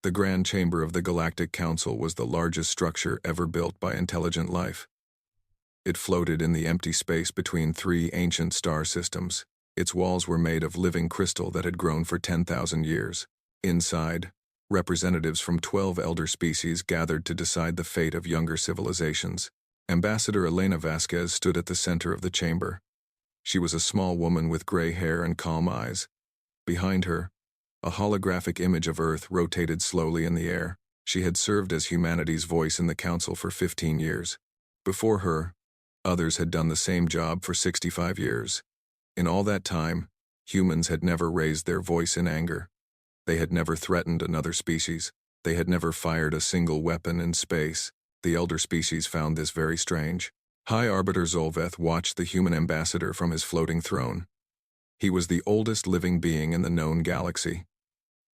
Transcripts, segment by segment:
The Grand Chamber of the Galactic Council was the largest structure ever built by intelligent life. It floated in the empty space between three ancient star systems. Its walls were made of living crystal that had grown for 10,000 years. Inside, representatives from 12 elder species gathered to decide the fate of younger civilizations. Ambassador Elena Vasquez stood at the center of the chamber. She was a small woman with gray hair and calm eyes. Behind her, a holographic image of Earth rotated slowly in the air. She had served as humanity's voice in the Council for 15 years. Before her, others had done the same job for 65 years. In all that time, humans had never raised their voice in anger. They had never threatened another species. They had never fired a single weapon in space. The elder species found this very strange. High Arbiter Zolveth watched the human ambassador from his floating throne. He was the oldest living being in the known galaxy.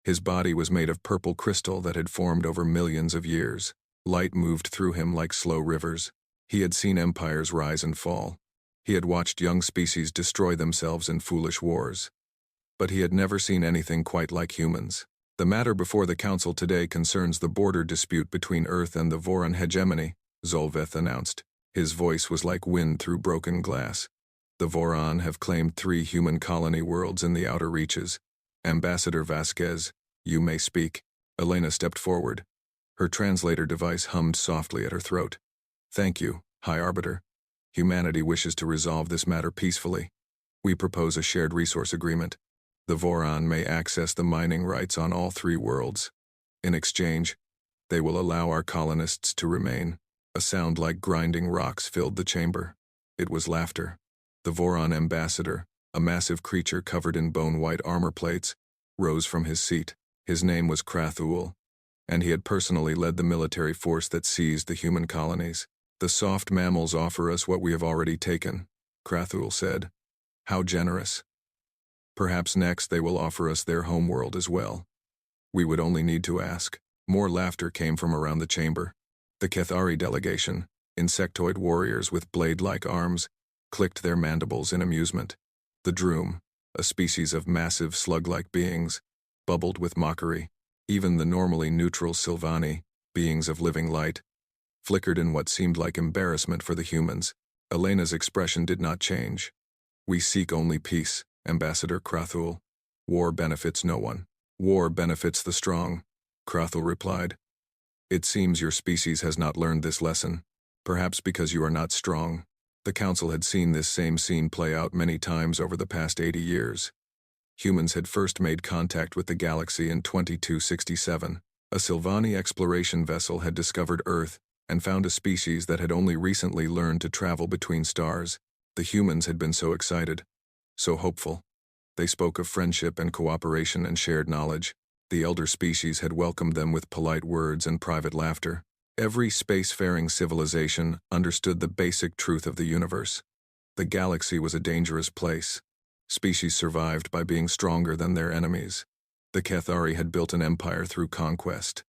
His body was made of purple crystal that had formed over millions of years. Light moved through him like slow rivers. He had seen empires rise and fall. He had watched young species destroy themselves in foolish wars. But he had never seen anything quite like humans. The matter before the Council today concerns the border dispute between Earth and the Voron hegemony, Zolveth announced. His voice was like wind through broken glass. The Voron have claimed 3 human colony worlds in the outer reaches. Ambassador Vasquez, you may speak. Elena stepped forward. Her translator device hummed softly at her throat. Thank you, High Arbiter. Humanity wishes to resolve this matter peacefully. We propose a shared resource agreement. The Voron may access the mining rights on all 3 worlds. In exchange, they will allow our colonists to remain. A sound like grinding rocks filled the chamber. It was laughter. The Voron ambassador, a massive creature covered in bone-white armor plates, rose from his seat. His name was Krathul, and he had personally led the military force that seized the human colonies. The soft mammals offer us what we have already taken, Krathul said. How generous. Perhaps next they will offer us their homeworld as well. We would only need to ask. More laughter came from around the chamber. The Kethari delegation, insectoid warriors with blade-like arms, clicked their mandibles in amusement. The Droom, a species of massive slug-like beings, bubbled with mockery. Even the normally neutral Sylvani, beings of living light, flickered in what seemed like embarrassment for the humans. Elena's expression did not change. We seek only peace, Ambassador Krathul. War benefits no one. War benefits the strong, Krathul replied. It seems your species has not learned this lesson, perhaps because you are not strong. The Council had seen this same scene play out many times over the past 80 years. Humans had first made contact with the galaxy in 2267. A Sylvani exploration vessel had discovered Earth and found a species that had only recently learned to travel between stars. The humans had been so excited, so hopeful. They spoke of friendship and cooperation and shared knowledge. The elder species had welcomed them with polite words and private laughter. Every spacefaring civilization understood the basic truth of the universe. The galaxy was a dangerous place. Species survived by being stronger than their enemies. The Kethari had built an empire through conquest.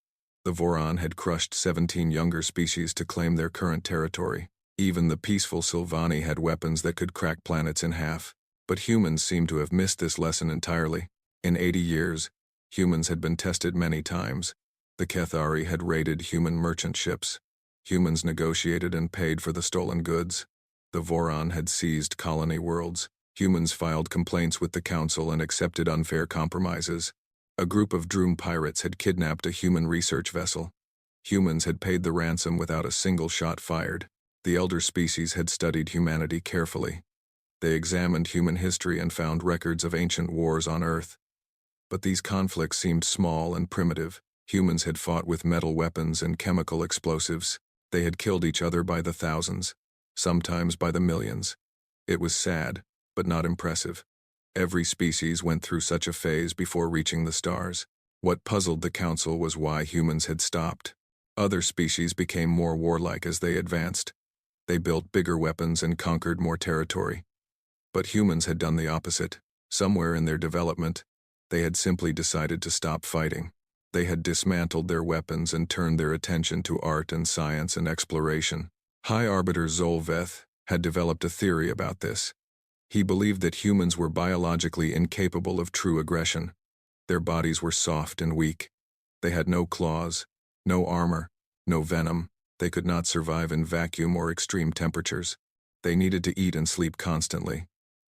The Voron had crushed 17 younger species to claim their current territory. Even the peaceful Sylvani had weapons that could crack planets in half. But humans seemed to have missed this lesson entirely. In 80 years, humans had been tested many times. The Kethari had raided human merchant ships. Humans negotiated and paid for the stolen goods. The Voron had seized colony worlds. Humans filed complaints with the Council and accepted unfair compromises. A group of Droom pirates had kidnapped a human research vessel. Humans had paid the ransom without a single shot fired. The elder species had studied humanity carefully. They examined human history and found records of ancient wars on Earth. But these conflicts seemed small and primitive. Humans had fought with metal weapons and chemical explosives. They had killed each other by the thousands, sometimes by the millions. It was sad, but not impressive. Every species went through such a phase before reaching the stars. What puzzled the Council was why humans had stopped. Other species became more warlike as they advanced. They built bigger weapons and conquered more territory. But humans had done the opposite. Somewhere in their development, they had simply decided to stop fighting. They had dismantled their weapons and turned their attention to art and science and exploration. High Arbiter Zolveth had developed a theory about this. He believed that humans were biologically incapable of true aggression. Their bodies were soft and weak. They had no claws, no armor, no venom. They could not survive in vacuum or extreme temperatures. They needed to eat and sleep constantly.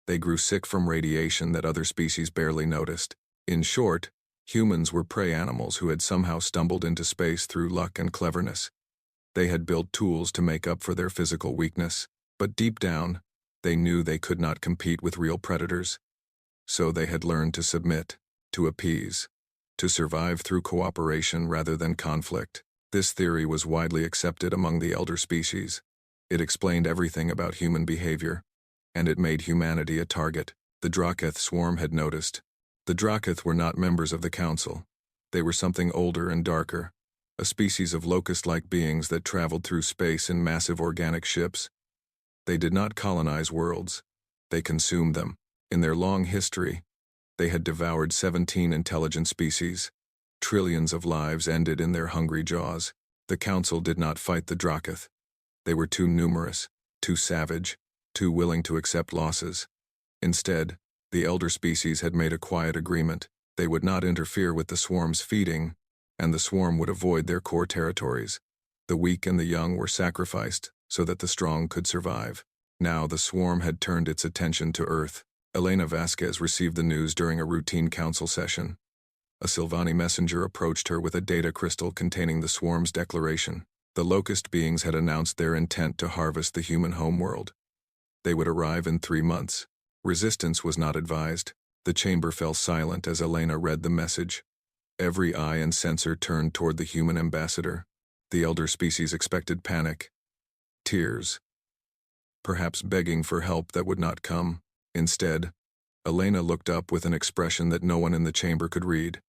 They grew sick from radiation that other species barely noticed. In short, humans were prey animals who had somehow stumbled into space through luck and cleverness. They had built tools to make up for their physical weakness, but deep down, they knew they could not compete with real predators. So they had learned to submit, to appease, to survive through cooperation rather than conflict. This theory was widely accepted among the elder species. It explained everything about human behavior, and it made humanity a target. The Drachith swarm had noticed. The Drachith were not members of the council. They were something older and darker, a species of locust-like beings that traveled through space in massive organic ships. They did not colonize worlds. They consumed them. In their long history, they had devoured 17 intelligent species. Trillions of lives ended in their hungry jaws. The council did not fight the Drachith. They were too numerous, too savage, too willing to accept losses. Instead, the elder species had made a quiet agreement. They would not interfere with the swarm's feeding, and the swarm would avoid their core territories. The weak and the young were sacrificed so that the strong could survive. Now the swarm had turned its attention to Earth. Elena Vasquez received the news during a routine council session. A Silvani messenger approached her with a data crystal containing the swarm's declaration. The locust beings had announced their intent to harvest the human homeworld. They would arrive in 3 months. Resistance was not advised. The chamber fell silent as Elena read the message. Every eye and sensor turned toward the human ambassador. The elder species expected panic, tears, perhaps begging for help that would not come. Instead, Elena looked up with an expression that no one in the chamber could read.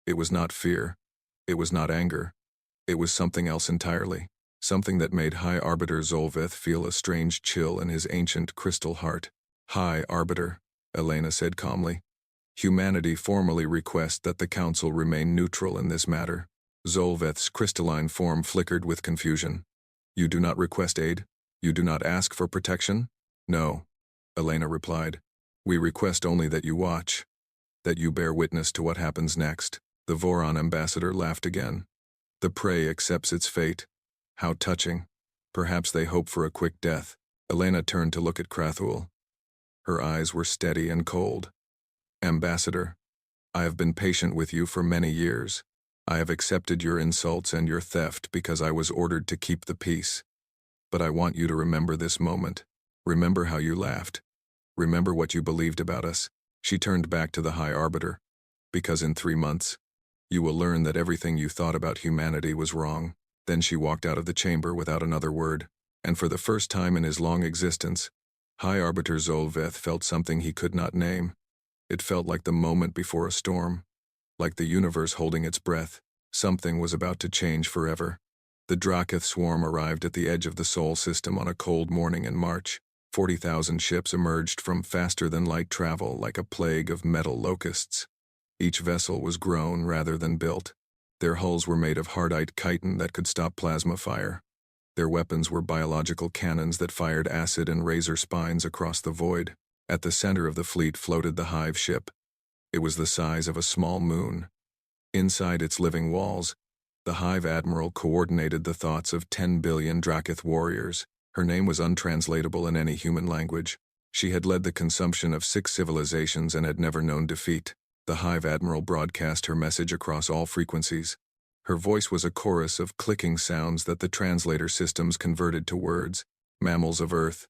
It was not fear. It was not anger. It was something else entirely. Something that made High Arbiter Zolveth feel a strange chill in his ancient crystal heart. High Arbiter, Elena said calmly. Humanity formally requests that the Council remain neutral in this matter. Zolveth's crystalline form flickered with confusion. You do not request aid? You do not ask for protection? No, Elena replied. We request only that you watch, that you bear witness to what happens next. The Voron ambassador laughed again. The prey accepts its fate. How touching. Perhaps they hope for a quick death. Elena turned to look at Krathul. Her eyes were steady and cold. Ambassador, I have been patient with you for many years. I have accepted your insults and your theft because I was ordered to keep the peace. But I want you to remember this moment. Remember how you laughed. Remember what you believed about us. She turned back to the High Arbiter. Because in 3 months, you will learn that everything you thought about humanity was wrong. Then she walked out of the chamber without another word. And for the first time in his long existence, High Arbiter Zolveth felt something he could not name. It felt like the moment before a storm. Like the universe holding its breath. Something was about to change forever. The Drachith swarm arrived at the edge of the Sol system on a cold morning in March. 40,000 ships emerged from faster-than-light travel like a plague of metal locusts. Each vessel was grown rather than built. Their hulls were made of hardite chitin that could stop plasma fire. Their weapons were biological cannons that fired acid and razor spines across the void. At the center of the fleet floated the Hive ship. It was the size of a small moon. Inside its living walls, the Hive Admiral coordinated the thoughts of 10 billion Drachith warriors. Her name was untranslatable in any human language. She had led the consumption of 6 civilizations and had never known defeat. The Hive Admiral broadcast her message across all frequencies. Her voice was a chorus of clicking sounds that the translator systems converted to words. Mammals of Earth,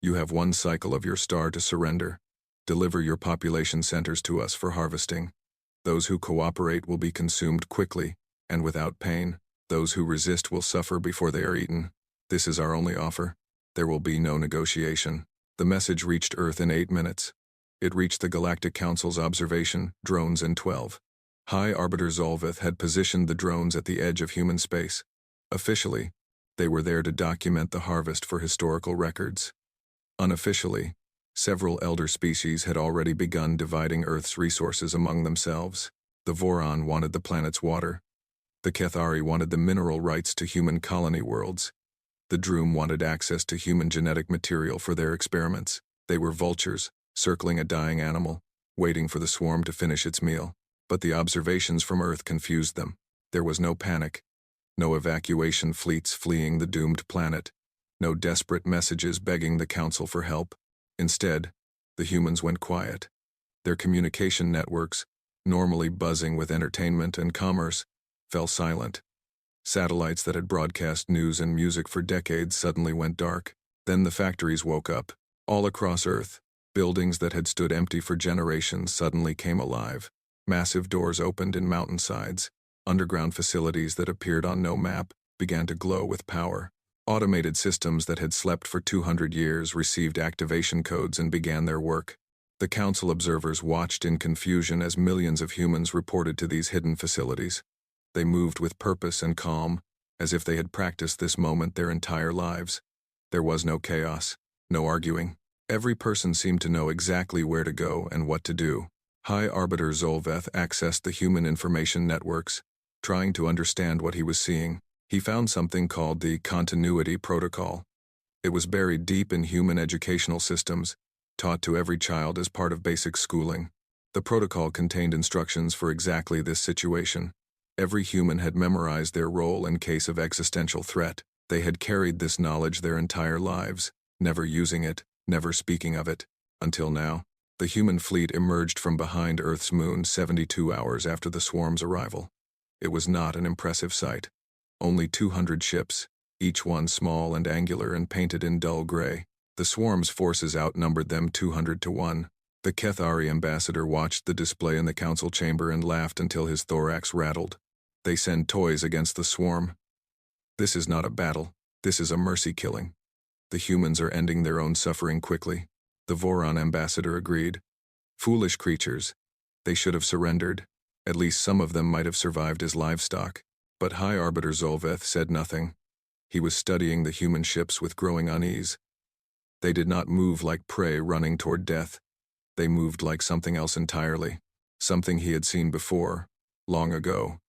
you have 1 cycle of your star to surrender. Deliver your population centers to us for harvesting. Those who cooperate will be consumed quickly and without pain. Those who resist will suffer before they are eaten. This is our only offer. There will be no negotiation. The message reached Earth in 8 minutes. It reached the Galactic Council's observation, drones in 12. High Arbiter Zolveth had positioned the drones at the edge of human space. Officially, they were there to document the harvest for historical records. Unofficially, several elder species had already begun dividing Earth's resources among themselves. The Voron wanted the planet's water. The Kethari wanted the mineral rights to human colony worlds. The Droom wanted access to human genetic material for their experiments. They were vultures, circling a dying animal, waiting for the swarm to finish its meal. But the observations from Earth confused them. There was no panic, no evacuation fleets fleeing the doomed planet, no desperate messages begging the Council for help. Instead, the humans went quiet. Their communication networks, normally buzzing with entertainment and commerce, fell silent. Satellites that had broadcast news and music for decades suddenly went dark. Then the factories woke up. All across Earth, buildings that had stood empty for generations suddenly came alive. Massive doors opened in mountainsides. Underground facilities that appeared on no map began to glow with power. Automated systems that had slept for 200 years received activation codes and began their work. The Council observers watched in confusion as millions of humans reported to these hidden facilities. They moved with purpose and calm, as if they had practiced this moment their entire lives. There was no chaos, no arguing. Every person seemed to know exactly where to go and what to do. High Arbiter Zolveth accessed the human information networks, trying to understand what he was seeing. He found something called the Continuity Protocol. It was buried deep in human educational systems, taught to every child as part of basic schooling. The protocol contained instructions for exactly this situation. Every human had memorized their role in case of existential threat. They had carried this knowledge their entire lives, never using it, never speaking of it, until now. The human fleet emerged from behind Earth's moon 72 hours after the swarm's arrival. It was not an impressive sight. Only 200 ships, each one small and angular and painted in dull gray. The swarm's forces outnumbered them 200 to 1. The Kethari ambassador watched the display in the council chamber and laughed until his thorax rattled. They send toys against the swarm. This is not a battle. This is a mercy killing. The humans are ending their own suffering quickly. The Voron ambassador agreed. Foolish creatures. They should have surrendered. At least some of them might have survived as livestock. But High Arbiter Zolveth said nothing. He was studying the human ships with growing unease. They did not move like prey running toward death. They moved like something else entirely. Something he had seen before, long ago.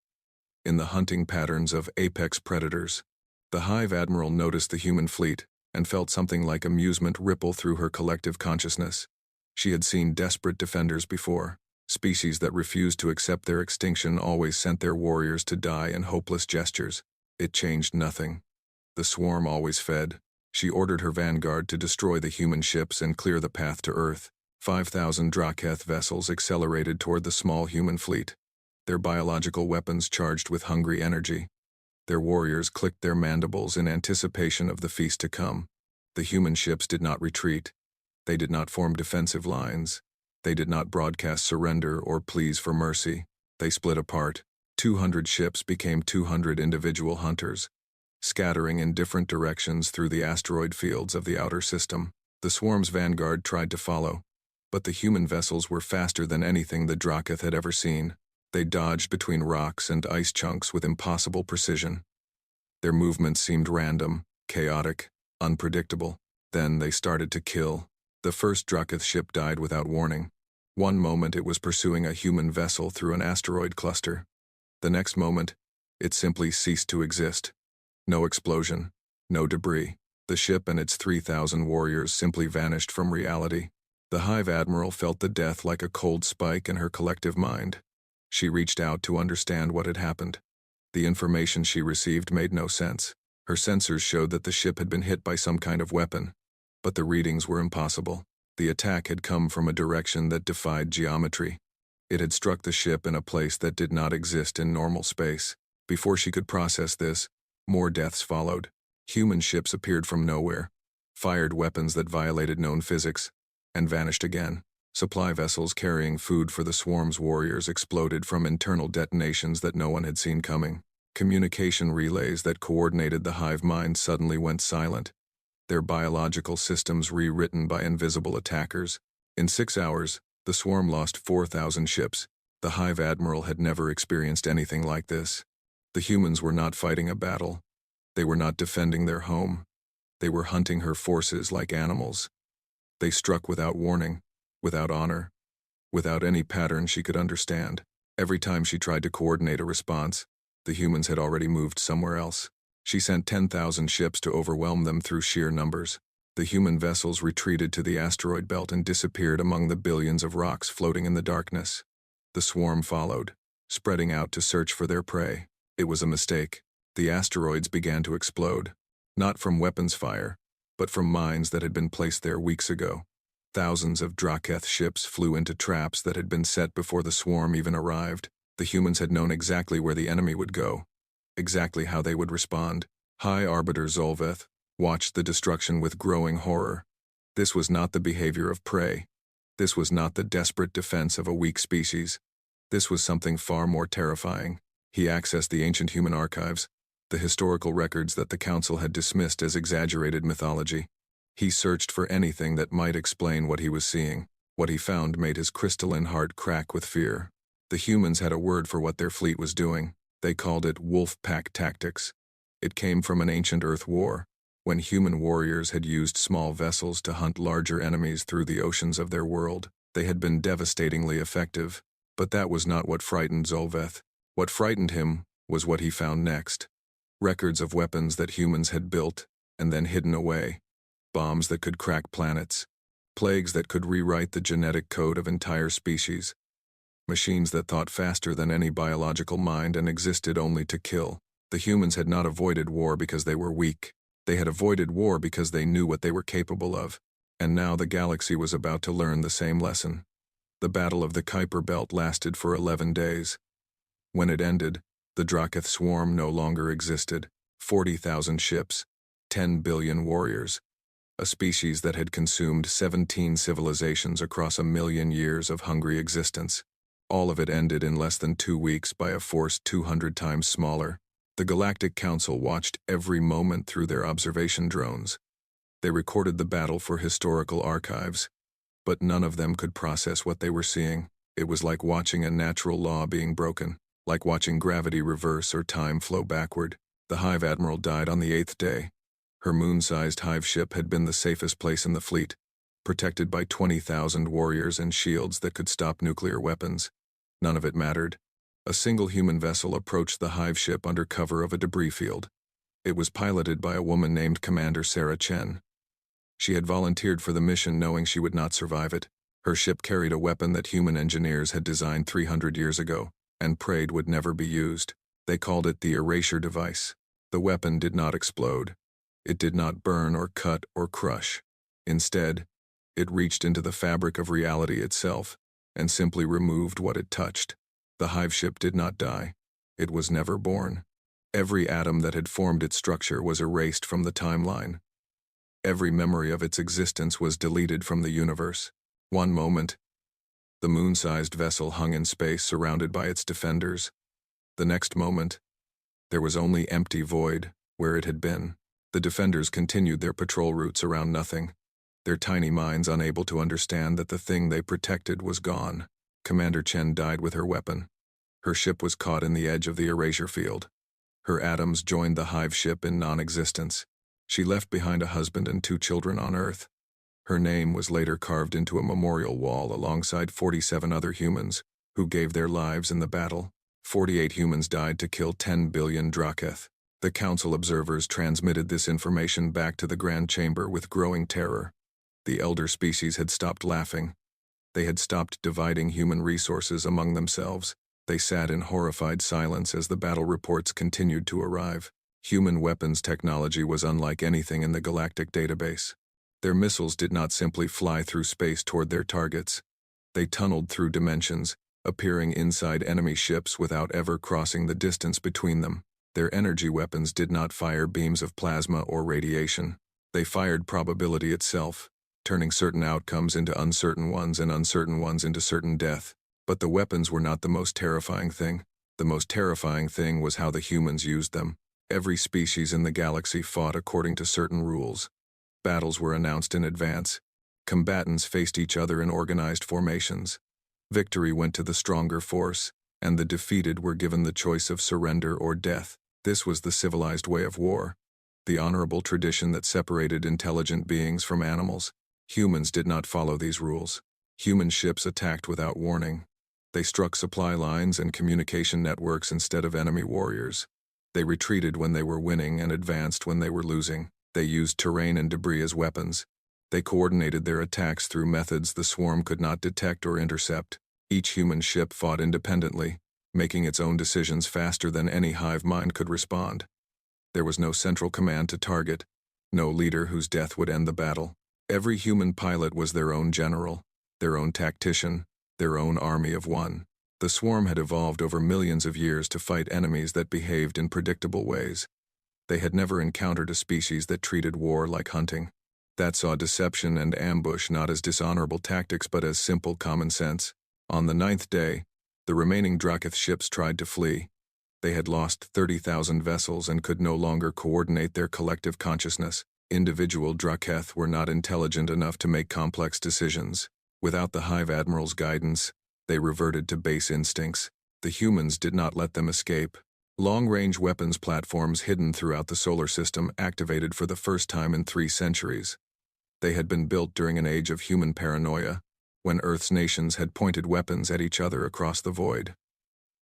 In the hunting patterns of apex predators. The Hive Admiral noticed the human fleet and felt something like amusement ripple through her collective consciousness. She had seen desperate defenders before. Species that refused to accept their extinction always sent their warriors to die in hopeless gestures. It changed nothing. The swarm always fed. She ordered her vanguard to destroy the human ships and clear the path to Earth. 5,000 Drachith vessels accelerated toward the small human fleet, their biological weapons charged with hungry energy. Their warriors clicked their mandibles in anticipation of the feast to come. The human ships did not retreat. They did not form defensive lines. They did not broadcast surrender or pleas for mercy. They split apart. 200 ships became 200 individual hunters, scattering in different directions through the asteroid fields of the outer system. The swarm's vanguard tried to follow, but the human vessels were faster than anything the Drachith had ever seen. They dodged between rocks and ice chunks with impossible precision. Their movements seemed random, chaotic, unpredictable. Then they started to kill. The first Drachith ship died without warning. One moment it was pursuing a human vessel through an asteroid cluster. The next moment, it simply ceased to exist. No explosion, no debris. The ship and its 3,000 warriors simply vanished from reality. The Hive Admiral felt the death like a cold spike in her collective mind. She reached out to understand what had happened. The information she received made no sense. Her sensors showed that the ship had been hit by some kind of weapon, but the readings were impossible. The attack had come from a direction that defied geometry. It had struck the ship in a place that did not exist in normal space. Before she could process this, more deaths followed. Human ships appeared from nowhere, fired weapons that violated known physics, and vanished again. Supply vessels carrying food for the swarm's warriors exploded from internal detonations that no one had seen coming. Communication relays that coordinated the hive mind suddenly went silent, their biological systems rewritten by invisible attackers. In 6 hours, the swarm lost 4,000 ships. The Hive Admiral had never experienced anything like this. The humans were not fighting a battle. They were not defending their home. They were hunting her forces like animals. They struck without warning, without honor, without any pattern she could understand. Every time she tried to coordinate a response, the humans had already moved somewhere else. She sent 10,000 ships to overwhelm them through sheer numbers. The human vessels retreated to the asteroid belt and disappeared among the billions of rocks floating in the darkness. The swarm followed, spreading out to search for their prey. It was a mistake. The asteroids began to explode. Not from weapons fire, but from mines that had been placed there weeks ago. Thousands of Drachith ships flew into traps that had been set before the swarm even arrived. The humans had known exactly where the enemy would go, exactly how they would respond. High Arbiter Zolveth watched the destruction with growing horror. This was not the behavior of prey. This was not the desperate defense of a weak species. This was something far more terrifying. He accessed the ancient human archives, the historical records that the Council had dismissed as exaggerated mythology. He searched for anything that might explain what he was seeing. What he found made his crystalline heart crack with fear. The humans had a word for what their fleet was doing. They called it wolfpack tactics. It came from an ancient Earth war, when human warriors had used small vessels to hunt larger enemies through the oceans of their world. They had been devastatingly effective, but that was not what frightened Zolveth. What frightened him was what he found next. Records of weapons that humans had built and then hidden away. Bombs that could crack planets. Plagues that could rewrite the genetic code of entire species. Machines that thought faster than any biological mind and existed only to kill. The humans had not avoided war because they were weak. They had avoided war because they knew what they were capable of. And now the galaxy was about to learn the same lesson. The Battle of the Kuiper Belt lasted for 11 days. When it ended, the Drachith swarm no longer existed. 40,000 ships, 10 billion warriors. A species that had consumed 17 civilizations across 1,000,000 years of hungry existence. All of it ended in less than 2 weeks by a force 200 times smaller. The Galactic Council watched every moment through their observation drones. They recorded the battle for historical archives, but none of them could process what they were seeing. It was like watching a natural law being broken, like watching gravity reverse or time flow backward. The Hive Admiral died on the 8th day. Her moon-sized hive ship had been the safest place in the fleet, protected by 20,000 warriors and shields that could stop nuclear weapons. None of it mattered. A single human vessel approached the hive ship under cover of a debris field. It was piloted by a woman named Commander Sarah Chen. She had volunteered for the mission knowing she would not survive it. Her ship carried a weapon that human engineers had designed 300 years ago and prayed would never be used. They called it the Erasure device. The weapon did not explode. It did not burn or cut or crush. Instead, it reached into the fabric of reality itself and simply removed what it touched. The hive ship did not die. It was never born. Every atom that had formed its structure was erased from the timeline. Every memory of its existence was deleted from the universe. One moment, the moon-sized vessel hung in space surrounded by its defenders. The next moment, there was only empty void where it had been. The defenders continued their patrol routes around nothing, their tiny minds unable to understand that the thing they protected was gone. Commander Chen died with her weapon. Her ship was caught in the edge of the erasure field. Her atoms joined the hive ship in non-existence. She left behind a husband and 2 children on Earth. Her name was later carved into a memorial wall alongside 47 other humans who gave their lives in the battle. 48 humans died to kill 10 billion Drachith. The Council observers transmitted this information back to the Grand Chamber with growing terror. The elder species had stopped laughing. They had stopped dividing human resources among themselves. They sat in horrified silence as the battle reports continued to arrive. Human weapons technology was unlike anything in the galactic database. Their missiles did not simply fly through space toward their targets. They tunneled through dimensions, appearing inside enemy ships without ever crossing the distance between them. Their energy weapons did not fire beams of plasma or radiation. They fired probability itself, turning certain outcomes into uncertain ones and uncertain ones into certain death. But the weapons were not the most terrifying thing. The most terrifying thing was how the humans used them. Every species in the galaxy fought according to certain rules. Battles were announced in advance. Combatants faced each other in organized formations. Victory went to the stronger force, and the defeated were given the choice of surrender or death. This was the civilized way of war, the honorable tradition that separated intelligent beings from animals. Humans did not follow these rules. Human ships attacked without warning. They struck supply lines and communication networks instead of enemy warriors. They retreated when they were winning and advanced when they were losing. They used terrain and debris as weapons. They coordinated their attacks through methods the swarm could not detect or intercept. Each human ship fought independently, making its own decisions faster than any hive mind could respond. There was no central command to target, no leader whose death would end the battle. Every human pilot was their own general, their own tactician, their own army of one. The swarm had evolved over millions of years to fight enemies that behaved in predictable ways. They had never encountered a species that treated war like hunting, that saw deception and ambush not as dishonorable tactics but as simple common sense. On the 9th day, the remaining Drachith ships tried to flee. They had lost 30,000 vessels and could no longer coordinate their collective consciousness. Individual Drachith were not intelligent enough to make complex decisions. Without the Hive Admiral's guidance, they reverted to base instincts. The humans did not let them escape. Long-range weapons platforms hidden throughout the solar system activated for the first time in 3 centuries. They had been built during an age of human paranoia, when Earth's nations had pointed weapons at each other across the void.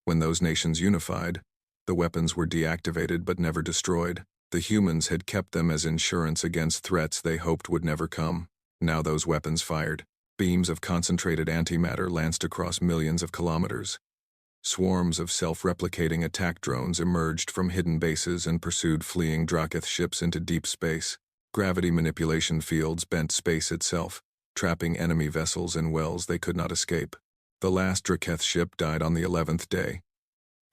When those nations unified, the weapons were deactivated but never destroyed. The humans had kept them as insurance against threats they hoped would never come. Now those weapons fired. Beams of concentrated antimatter lanced across millions of kilometers. Swarms of self-replicating attack drones emerged from hidden bases and pursued fleeing Drachith ships into deep space. Gravity manipulation fields bent space itself, trapping enemy vessels in wells they could not escape. The last Drachith ship died on the 11th day.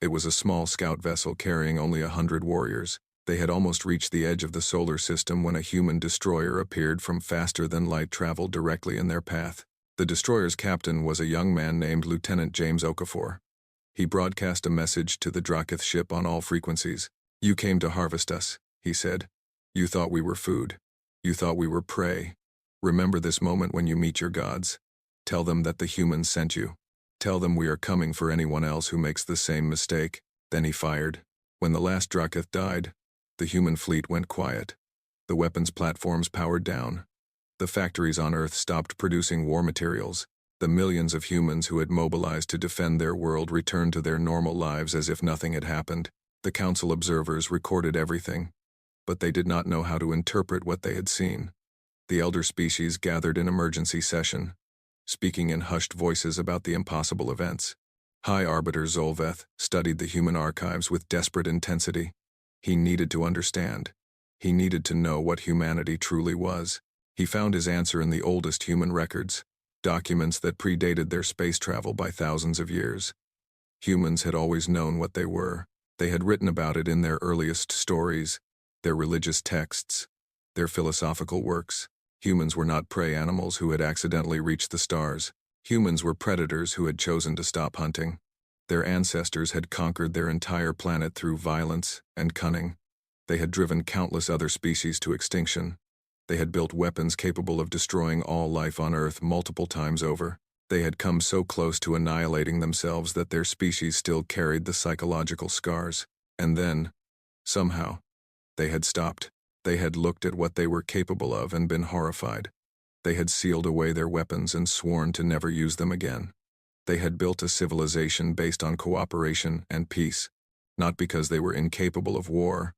It was a small scout vessel carrying only 100 warriors. They had almost reached the edge of the solar system when a human destroyer appeared from faster-than-light travel directly in their path. The destroyer's captain was a young man named Lieutenant James Okafor. He broadcast a message to the Drachith ship on all frequencies. "You came to harvest us," he said. "You thought we were food. You thought we were prey. Remember this moment when you meet your gods. Tell them that the humans sent you. Tell them we are coming for anyone else who makes the same mistake." Then he fired. When the last Drachith died, the human fleet went quiet. The weapons platforms powered down. The factories on Earth stopped producing war materials. The millions of humans who had mobilized to defend their world returned to their normal lives as if nothing had happened. The council observers recorded everything, but they did not know how to interpret what they had seen. The elder species gathered in emergency session, speaking in hushed voices about the impossible events. High Arbiter Zolveth studied the human archives with desperate intensity. He needed to understand. He needed to know what humanity truly was. He found his answer in the oldest human records, documents that predated their space travel by thousands of years. Humans had always known what they were. They had written about it in their earliest stories, their religious texts, their philosophical works. Humans were not prey animals who had accidentally reached the stars. Humans were predators who had chosen to stop hunting. Their ancestors had conquered their entire planet through violence and cunning. They had driven countless other species to extinction. They had built weapons capable of destroying all life on Earth multiple times over. They had come so close to annihilating themselves that their species still carried the psychological scars. And then, somehow, they had stopped. They had looked at what they were capable of and been horrified. They had sealed away their weapons and sworn to never use them again. They had built a civilization based on cooperation and peace, not because they were incapable of war,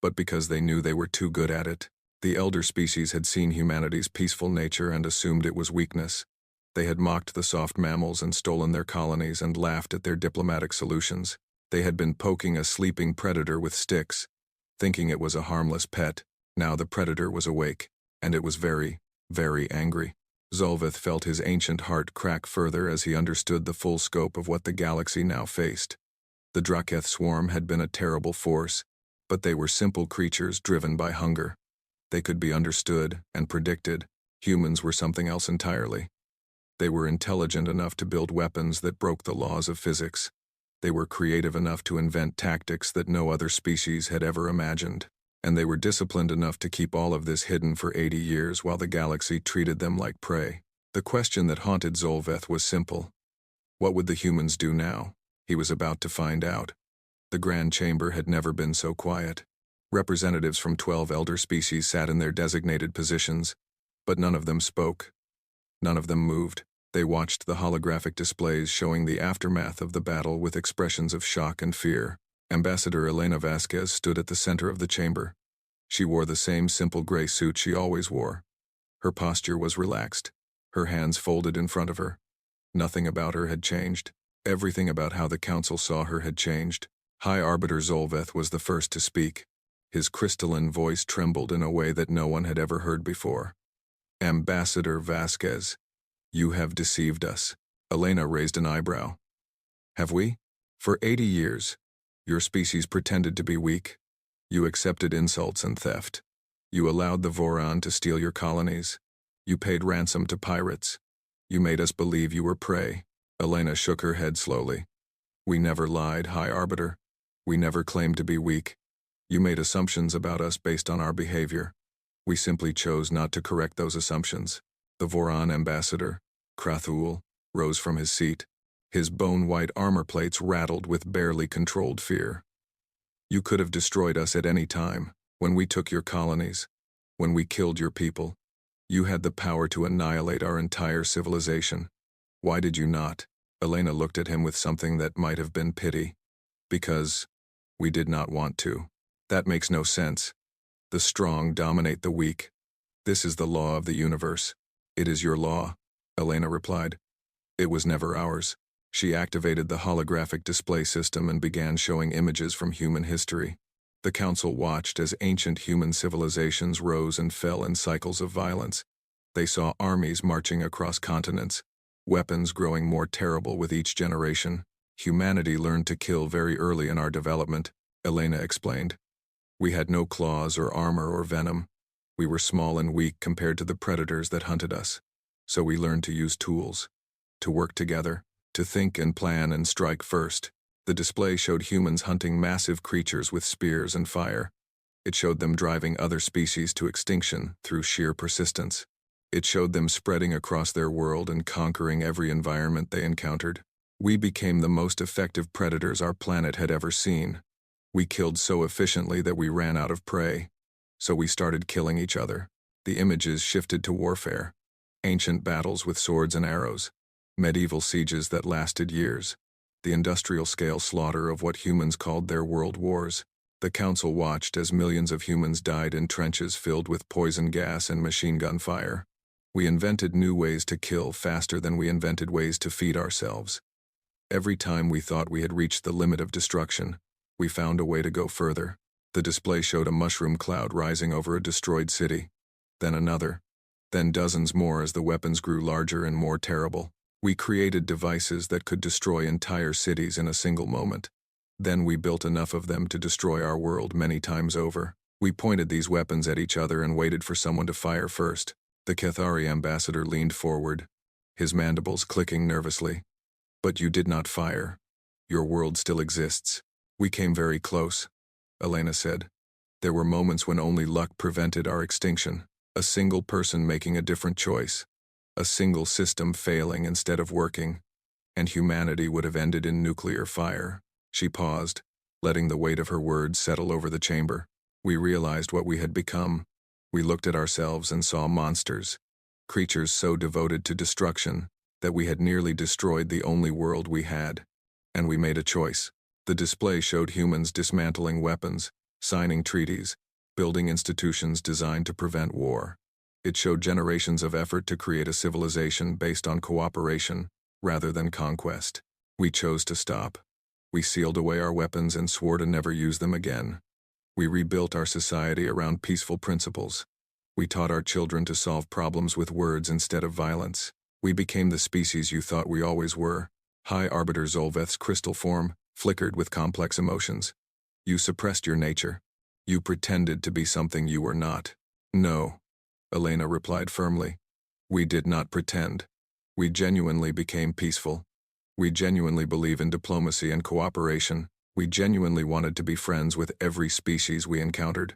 but because they knew they were too good at it. The elder species had seen humanity's peaceful nature and assumed it was weakness. They had mocked the soft mammals and stolen their colonies and laughed at their diplomatic solutions. They had been poking a sleeping predator with sticks, thinking it was a harmless pet. Now the predator was awake, and it was very, very angry. Zolveth felt his ancient heart crack further as he understood the full scope of what the galaxy now faced. The Drachith swarm had been a terrible force, but they were simple creatures driven by hunger. They could be understood and predicted. Humans were something else entirely. They were intelligent enough to build weapons that broke the laws of physics. They were creative enough to invent tactics that no other species had ever imagined. And they were disciplined enough to keep all of this hidden for 80 years while the galaxy treated them like prey. The question that haunted Zolveth was simple. What would the humans do now? He was about to find out. The Grand Chamber had never been so quiet. Representatives from 12 elder species sat in their designated positions, but none of them spoke. None of them moved. They watched the holographic displays showing the aftermath of the battle with expressions of shock and fear. Ambassador Elena Vasquez stood at the center of the chamber. She wore the same simple gray suit she always wore. Her posture was relaxed, her hands folded in front of her. Nothing about her had changed. Everything about how the council saw her had changed. High Arbiter Zolveth was the first to speak. His crystalline voice trembled in a way that no one had ever heard before. Ambassador Vasquez, you have deceived us. Elena raised an eyebrow. Have we? For 80 years, your species pretended to be weak. You accepted insults and theft. You allowed the Voron to steal your colonies. You paid ransom to pirates. You made us believe you were prey. Elena shook her head slowly. We never lied, High Arbiter. We never claimed to be weak. You made assumptions about us based on our behavior. We simply chose not to correct those assumptions. The Voron ambassador, Krathul, rose from his seat. His bone-white armor plates rattled with barely controlled fear. You could have destroyed us at any time, when we took your colonies, when we killed your people. You had the power to annihilate our entire civilization. Why did you not? Elena looked at him with something that might have been pity. Because we did not want to. That makes no sense. The strong dominate the weak. This is the law of the universe. It is your law, Elena replied. It was never ours. She activated the holographic display system and began showing images from human history. The council watched as ancient human civilizations rose and fell in cycles of violence. They saw armies marching across continents, weapons growing more terrible with each generation. Humanity learned to kill very early in our development, Elena explained. We had no claws or armor or venom. We were small and weak compared to the predators that hunted us. So we learned to use tools, to work together, to think and plan and strike first. The display showed humans hunting massive creatures with spears and fire. It showed them driving other species to extinction through sheer persistence. It showed them spreading across their world and conquering every environment they encountered. We became the most effective predators our planet had ever seen. We killed so efficiently that we ran out of prey. So we started killing each other. The images shifted to warfare. Ancient battles with swords and arrows. Medieval sieges that lasted years. The industrial-scale slaughter of what humans called their world wars. The council watched as millions of humans died in trenches filled with poison gas and machine gun fire. We invented new ways to kill faster than we invented ways to feed ourselves. Every time we thought we had reached the limit of destruction, we found a way to go further. The display showed a mushroom cloud rising over a destroyed city. Then another. Then dozens more as the weapons grew larger and more terrible. We created devices that could destroy entire cities in a single moment. Then we built enough of them to destroy our world many times over. We pointed these weapons at each other and waited for someone to fire first. The Cathari ambassador leaned forward, his mandibles clicking nervously. But you did not fire. Your world still exists. We came very close, Elena said. There were moments when only luck prevented our extinction. A single person making a different choice. A single system failing instead of working. And humanity would have ended in nuclear fire. She paused, letting the weight of her words settle over the chamber. We realized what we had become. We looked at ourselves and saw monsters. Creatures so devoted to destruction that we had nearly destroyed the only world we had. And we made a choice. The display showed humans dismantling weapons, signing treaties, building institutions designed to prevent war. It showed generations of effort to create a civilization based on cooperation rather than conquest. We chose to stop. We sealed away our weapons and swore to never use them again. We rebuilt our society around peaceful principles. We taught our children to solve problems with words instead of violence. We became the species you thought we always were. High Arbiter Zolveth's crystal form flickered with complex emotions. You suppressed your nature. You pretended to be something you were not. No, Elena replied firmly. We did not pretend. We genuinely became peaceful. We genuinely believe in diplomacy and cooperation. We genuinely wanted to be friends with every species we encountered.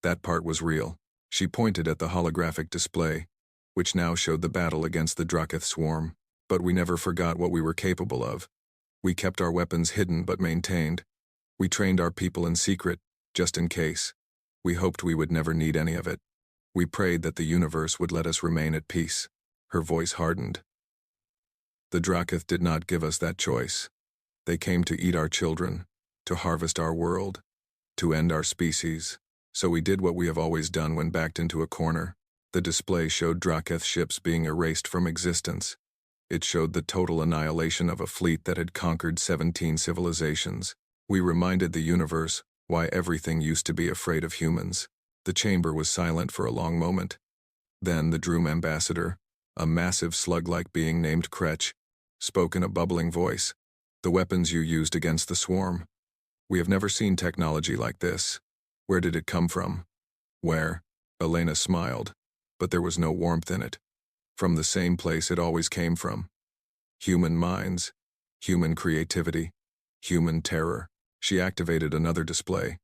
That part was real. She pointed at the holographic display, which now showed the battle against the Drachith swarm. But we never forgot what we were capable of. We kept our weapons hidden but maintained. We trained our people in secret, just in case. We hoped we would never need any of it. We prayed that the universe would let us remain at peace. Her voice hardened. The Drachith did not give us that choice. They came to eat our children, to harvest our world, to end our species. So we did what we have always done when backed into a corner. The display showed Drachith ships being erased from existence. It showed the total annihilation of a fleet that had conquered 17 civilizations. We reminded the universe why everything used to be afraid of humans. The chamber was silent for a long moment. Then the Droom ambassador, a massive slug-like being named Kretch, spoke in a bubbling voice. "The weapons you used against the swarm. We have never seen technology like this. Where did it come from?" "Where?" Elena smiled, but there was no warmth in it. "From the same place it always came from. Human minds, human creativity, human terror." She activated another display,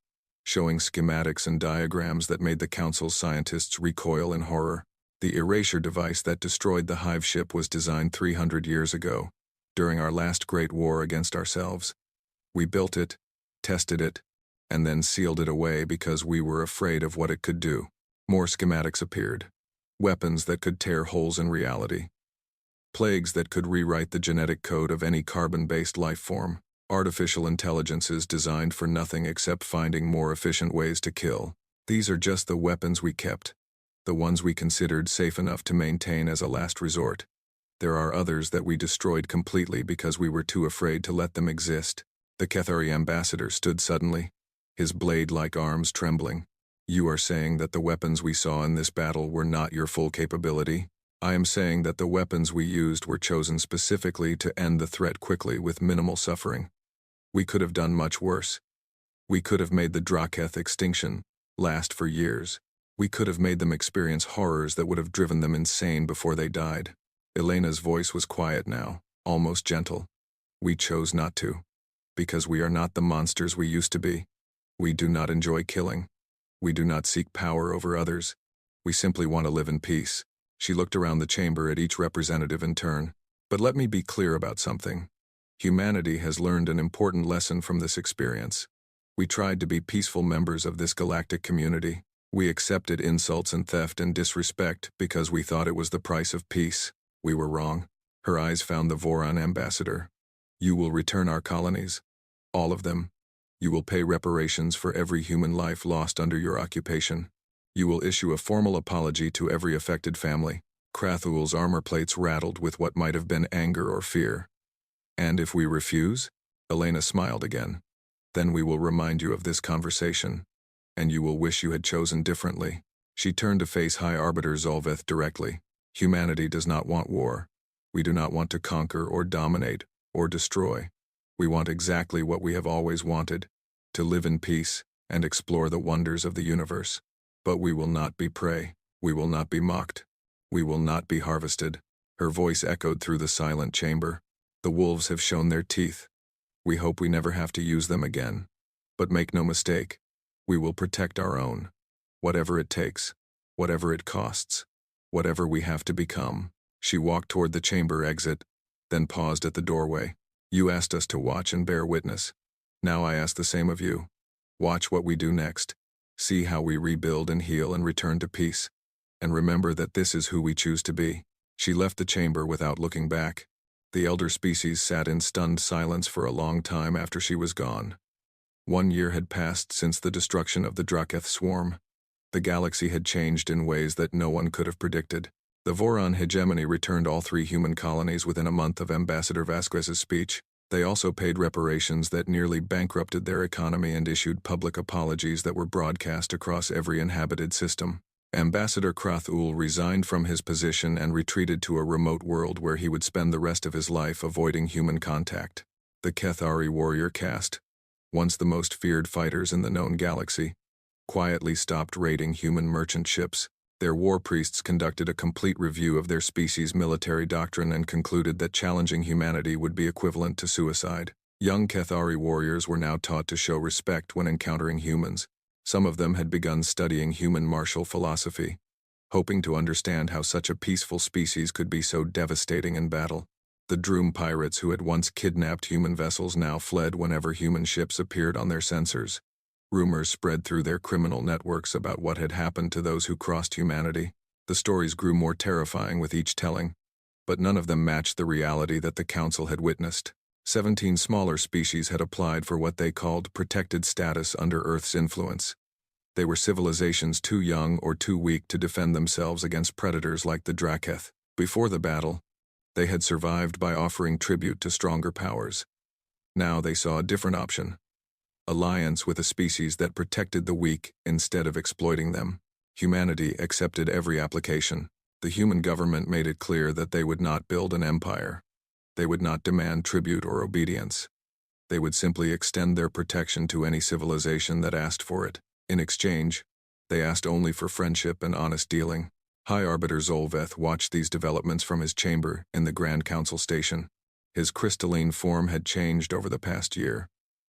showing schematics and diagrams that made the Council's scientists recoil in horror. The Erasure device that destroyed the Hive ship was designed 300 years ago, during our last great war against ourselves. We built it, tested it, and then sealed it away because we were afraid of what it could do. More schematics appeared. Weapons that could tear holes in reality. Plagues that could rewrite the genetic code of any carbon-based life form. Artificial intelligences designed for nothing except finding more efficient ways to kill. These are just the weapons we kept, the ones we considered safe enough to maintain as a last resort. There are others that we destroyed completely because we were too afraid to let them exist. The Kethari ambassador stood suddenly, his blade-like arms trembling. "You are saying that the weapons we saw in this battle were not your full capability?" "I am saying that the weapons we used were chosen specifically to end the threat quickly with minimal suffering. We could have done much worse. We could have made the Drachith extinction last for years. We could have made them experience horrors that would have driven them insane before they died." Elena's voice was quiet now, almost gentle. "We chose not to. Because we are not the monsters we used to be. We do not enjoy killing. We do not seek power over others. We simply want to live in peace." She looked around the chamber at each representative in turn. "But let me be clear about something. Humanity has learned an important lesson from this experience. We tried to be peaceful members of this galactic community. We accepted insults and theft and disrespect because we thought it was the price of peace. We were wrong." Her eyes found the Voron ambassador. "You will return our colonies. All of them. You will pay reparations for every human life lost under your occupation. You will issue a formal apology to every affected family." Krathul's armor plates rattled with what might have been anger or fear. "And if we refuse?" Elena smiled again. "Then we will remind you of this conversation, and you will wish you had chosen differently." She turned to face High Arbiter Zolveth directly. "Humanity does not want war. We do not want to conquer or dominate or destroy. We want exactly what we have always wanted, to live in peace and explore the wonders of the universe. But we will not be prey. We will not be mocked. We will not be harvested." Her voice echoed through the silent chamber. "The wolves have shown their teeth. We hope we never have to use them again. But make no mistake, we will protect our own. Whatever it takes, whatever it costs, whatever we have to become." She walked toward the chamber exit, then paused at the doorway. "You asked us to watch and bear witness. Now I ask the same of you. Watch what we do next. See how we rebuild and heal and return to peace. And remember that this is who we choose to be." She left the chamber without looking back. The elder species sat in stunned silence for a long time after she was gone. 1 year had passed since the destruction of the Drachith swarm. The galaxy had changed in ways that no one could have predicted. The Voron hegemony returned all 3 human colonies within a month of Ambassador Vasquez's speech. They also paid reparations that nearly bankrupted their economy and issued public apologies that were broadcast across every inhabited system. Ambassador Krathul resigned from his position and retreated to a remote world where he would spend the rest of his life avoiding human contact. The Kethari warrior caste, once the most feared fighters in the known galaxy, quietly stopped raiding human merchant ships. Their war priests conducted a complete review of their species' military doctrine and concluded that challenging humanity would be equivalent to suicide. Young Kethari warriors were now taught to show respect when encountering humans. Some of them had begun studying human martial philosophy, hoping to understand how such a peaceful species could be so devastating in battle. The Droom pirates who had once kidnapped human vessels now fled whenever human ships appeared on their sensors. Rumors spread through their criminal networks about what had happened to those who crossed humanity. The stories grew more terrifying with each telling, but none of them matched the reality that the Council had witnessed. 17 smaller species had applied for what they called protected status under Earth's influence. They were civilizations too young or too weak to defend themselves against predators like the Drachith. Before the battle, They had survived by offering tribute to stronger powers. Now they saw a different option. Alliance with a species that protected the weak instead of exploiting them. Humanity accepted every application. The human government made it clear that they would not build an empire. They would not demand tribute or obedience. They would simply extend their protection to any civilization that asked for it. In exchange, they asked only for friendship and honest dealing. High Arbiter Zolveth watched these developments from his chamber in the Grand Council Station. His crystalline form had changed over the past year.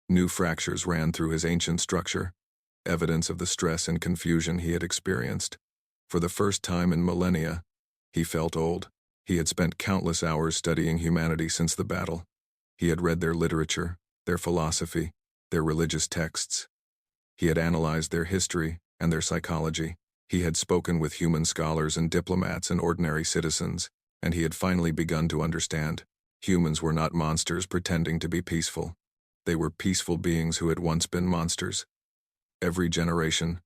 New fractures ran through his ancient structure, evidence of the stress and confusion he had experienced. For the first time in millennia, he felt old. He had spent countless hours studying humanity since the battle. He had read their literature, their philosophy, their religious texts. He had analyzed their history and their psychology. He had spoken with human scholars and diplomats and ordinary citizens, and he had finally begun to understand. Humans were not monsters pretending to be peaceful. They were peaceful beings who had once been monsters. Every generation,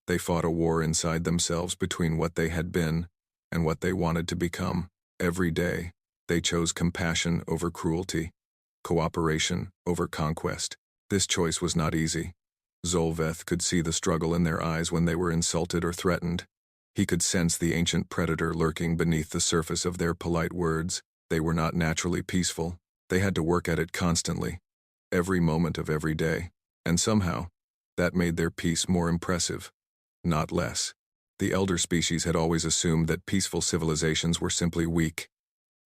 they fought a war inside themselves between what they had been and what they wanted to become. Every day, they chose compassion over cruelty, cooperation over conquest. This choice was not easy. Zolveth could see the struggle in their eyes when they were insulted or threatened. He could sense the ancient predator lurking beneath the surface of their polite words. They were not naturally peaceful. They had to work at it constantly, every moment of every day. And somehow, that made their peace more impressive, not less. The elder species had always assumed that peaceful civilizations were simply weak,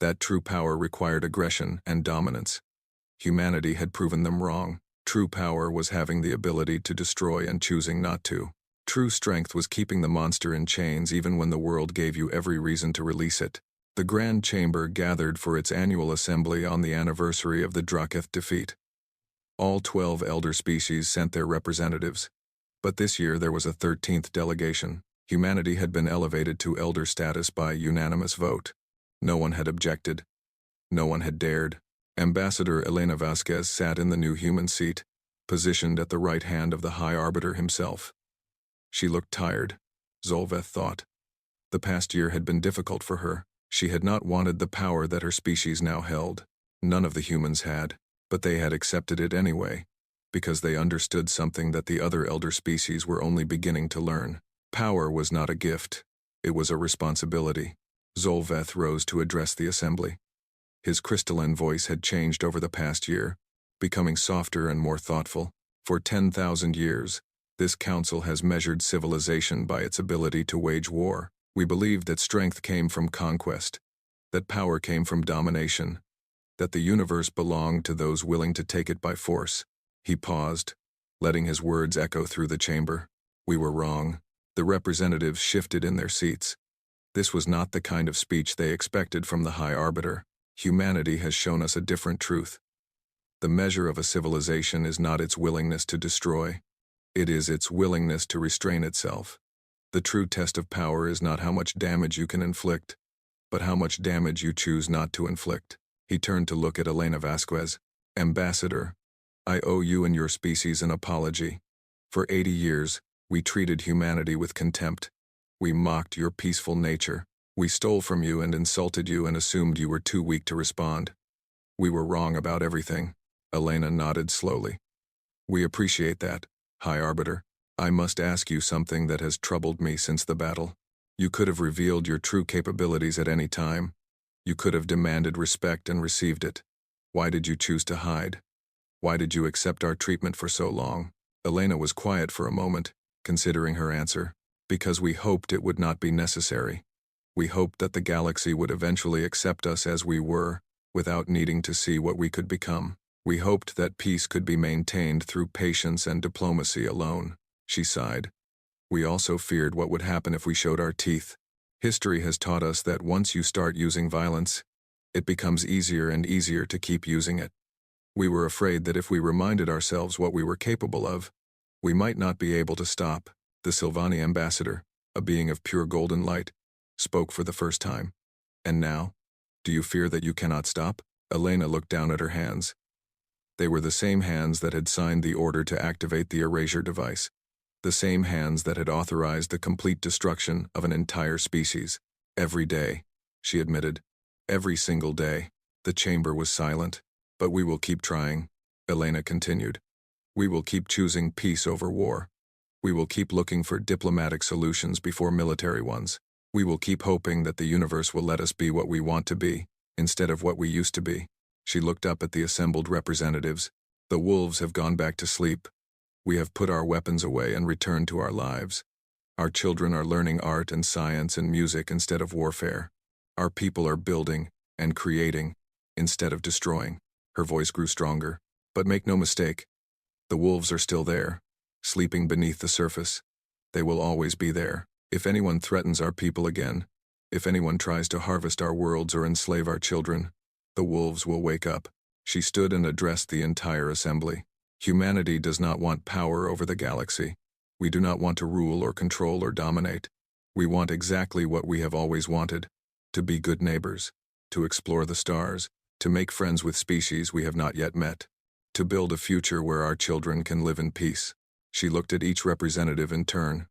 that true power required aggression and dominance. Humanity had proven them wrong. True power was having the ability to destroy and choosing not to. True strength was keeping the monster in chains even when the world gave you every reason to release it. The Grand Chamber gathered for its annual assembly on the anniversary of the Drachith defeat. All 12 elder species sent their representatives. But this year there was a 13th delegation. Humanity had been elevated to elder status by unanimous vote. No one had objected. No one had dared. Ambassador Elena Vasquez sat in the new human seat, positioned at the right hand of the High Arbiter himself. She looked tired, Zolveth thought. The past year had been difficult for her. She had not wanted the power that her species now held. None of the humans had, but they had accepted it anyway, because they understood something that the other elder species were only beginning to learn. Power was not a gift. It was a responsibility. Zolveth rose to address the assembly. His crystalline voice had changed over the past year, becoming softer and more thoughtful. For 10,000 years, this council has measured civilization by its ability to wage war. We believed that strength came from conquest, that power came from domination, that the universe belonged to those willing to take it by force. He paused, letting his words echo through the chamber. We were wrong. The representatives shifted in their seats. This was not the kind of speech they expected from the High Arbiter. Humanity has shown us a different truth. The measure of a civilization is not its willingness to destroy. It is its willingness to restrain itself. The true test of power is not how much damage you can inflict, but how much damage you choose not to inflict. He turned to look at Elena Vasquez. Ambassador, I owe you and your species an apology. For 80 years, we treated humanity with contempt. We mocked your peaceful nature. We stole from you and insulted you and assumed you were too weak to respond. We were wrong about everything. Elena nodded slowly. We appreciate that, High Arbiter. I must ask you something that has troubled me since the battle. You could have revealed your true capabilities at any time. You could have demanded respect and received it. Why did you choose to hide? Why did you accept our treatment for so long? Elena was quiet for a moment, considering her answer. Because we hoped it would not be necessary. We hoped that the galaxy would eventually accept us as we were, without needing to see what we could become. We hoped that peace could be maintained through patience and diplomacy alone. She sighed. We also feared what would happen if we showed our teeth. History has taught us that once you start using violence, it becomes easier and easier to keep using it. We were afraid that if we reminded ourselves what we were capable of, we might not be able to stop. The Sylvani ambassador, a being of pure golden light, spoke for the first time. And now, do you fear that you cannot stop? Elena looked down at her hands. They were the same hands that had signed the order to activate the Erasure device, the same hands that had authorized the complete destruction of an entire species. Every day, she admitted. Every single day. The chamber was silent. But we will keep trying, Elena continued. We will keep choosing peace over war. We will keep looking for diplomatic solutions before military ones. We will keep hoping that the universe will let us be what we want to be, instead of what we used to be. She looked up at the assembled representatives. The wolves have gone back to sleep. We have put our weapons away and returned to our lives. Our children are learning art and science and music instead of warfare. Our people are building and creating instead of destroying. Her voice grew stronger. But make no mistake, the wolves are still there, sleeping beneath the surface. They will always be there. If anyone threatens our people again, if anyone tries to harvest our worlds or enslave our children, the wolves will wake up. She stood and addressed the entire assembly. Humanity does not want power over the galaxy. We do not want to rule or control or dominate. We want exactly what we have always wanted: to be good neighbors, to explore the stars, to make friends with species we have not yet met, to build a future where our children can live in peace. She looked at each representative in turn,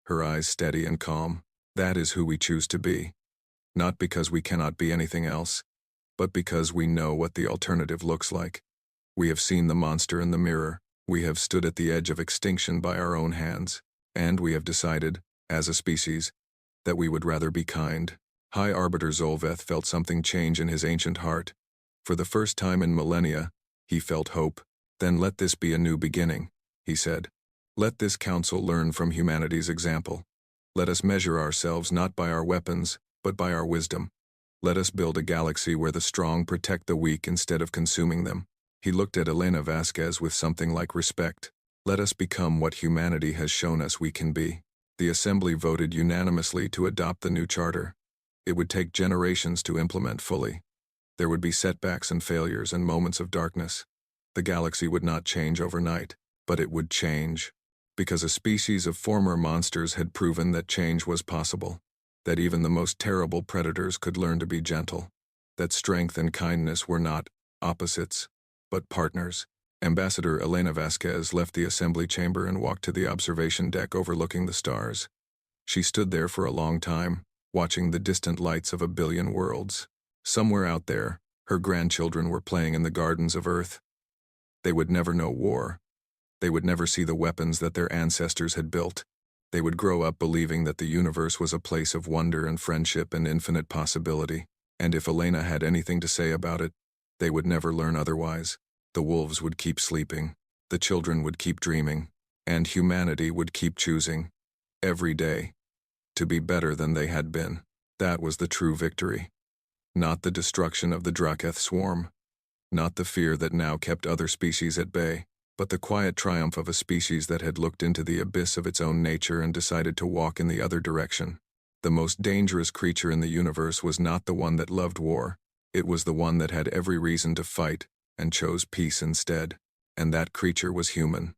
her eyes steady and calm. That is who we choose to be. Not because we cannot be anything else, but because we know what the alternative looks like. We have seen the monster in the mirror. We have stood at the edge of extinction by our own hands, and we have decided, as a species, that we would rather be kind. High Arbiter Zolveth felt something change in his ancient heart. For the first time in millennia, he felt hope. Then let this be a new beginning, he said. Let this council learn from humanity's example. Let us measure ourselves not by our weapons, but by our wisdom. Let us build a galaxy where the strong protect the weak instead of consuming them. He looked at Elena Vasquez with something like respect. Let us become what humanity has shown us we can be. The assembly voted unanimously to adopt the new charter. It would take generations to implement fully. There would be setbacks and failures and moments of darkness. The galaxy would not change overnight, but it would change. Because a species of former monsters had proven that change was possible. That even the most terrible predators could learn to be gentle. That strength and kindness were not opposites, but partners. Ambassador Elena Vasquez left the assembly chamber and walked to the observation deck overlooking the stars. She stood there for a long time, watching the distant lights of a billion worlds. Somewhere out there, her grandchildren were playing in the gardens of Earth. They would never know war. They would never see the weapons that their ancestors had built. They would grow up believing that the universe was a place of wonder and friendship and infinite possibility. And if Elena had anything to say about it, they would never learn otherwise. The wolves would keep sleeping. The children would keep dreaming. And humanity would keep choosing, every day, to be better than they had been. That was the true victory. Not the destruction of the Drachith swarm. Not the fear that now kept other species at bay, but the quiet triumph of a species that had looked into the abyss of its own nature and decided to walk in the other direction. The most dangerous creature in the universe was not the one that loved war. It was the one that had every reason to fight and chose peace instead. And that creature was human.